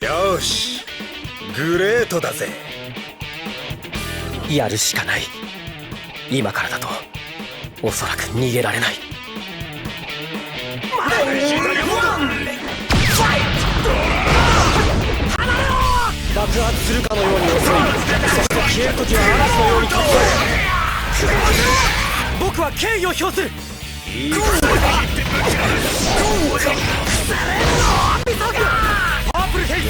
よし、グレートだぜ。やるしかない。今からだとおそらく逃げられない。爆発するかのように遅い。そして消えるときは嵐のように突破。僕は敬意を表する。パープルヘイズ。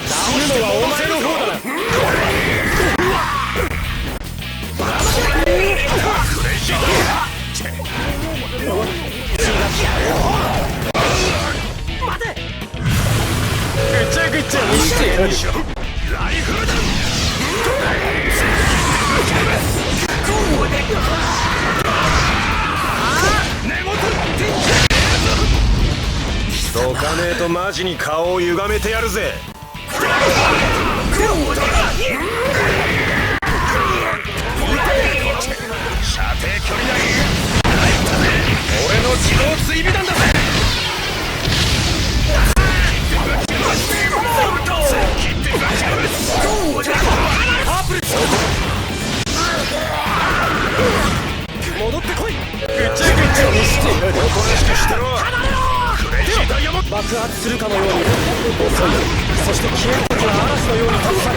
死ぬのはお前の方だな。待て。ぐちゃぐちゃにしてやる。ライフルだ。どかねえとマジに顔を歪めてやるぜ。射程距離内。俺の自動追尾弾だぜ。戻ってこい。ぐちゃぐちゃにしてやる。おとなしくしてろ。クレイジーダイヤモンド。爆発するかのように遅い。そして消えるときは嵐のように立ち去る。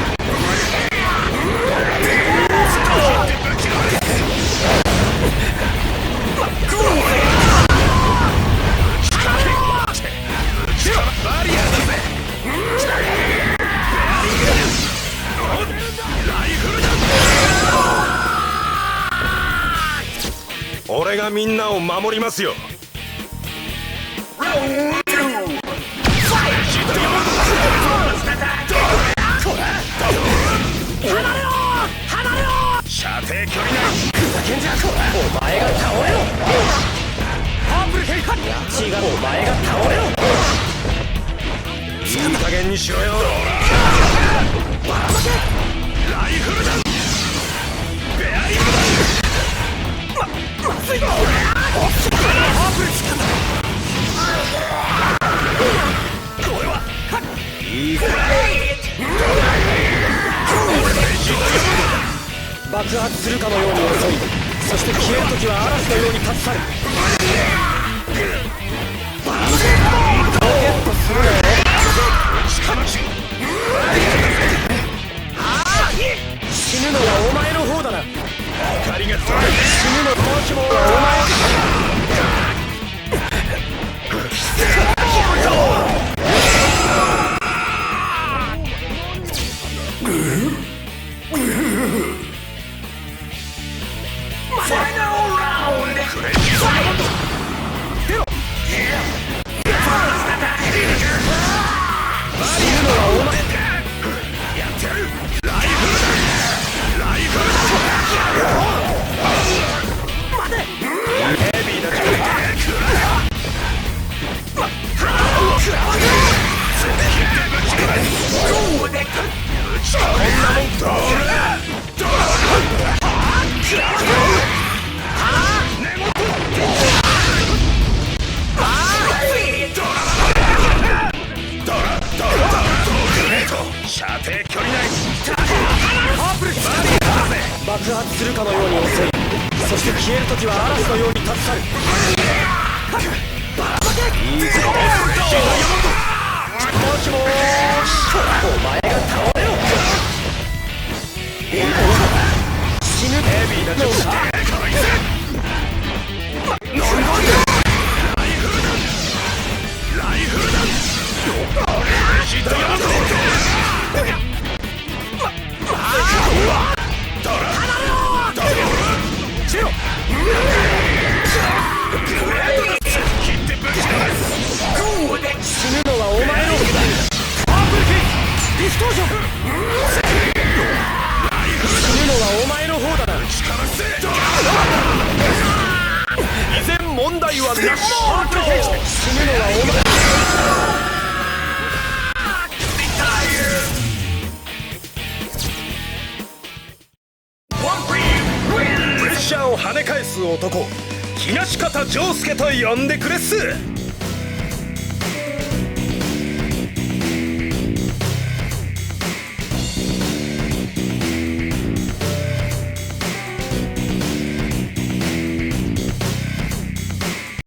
バリアだぜ。ライフルだ。俺がみんなを守りますよ。射程距離内。ふざけんじゃお前が倒れろ。パープルヘイカ違う。お前が倒れろ。いい加減にしろよ。ライフルだ。ベアリングだ。まずいぞ。パープルしかない。これはいいか。爆発するかのように遅い。そして消えるときは嵐のように立ち去る。ロケットするなよ。死ぬのはお前の方だな。光が死ぬの時もはお前。射程距離内。爆発するかのように遅い。そして消えるときは嵐のように立ち去る。いいぞ。もしもーし。お前が倒れろ。死ぬ。ヘビーな状態。ライフルだ。クレイジーダイヤモンド。死ぬのはお前の方だ。パープルヘイズディストーション。死ぬのはお前の方だな。依然問題はなし。パープルヘイズ死ぬのはお前。プレッシャーを跳ね返す男。東方丈介と呼んでくれっす。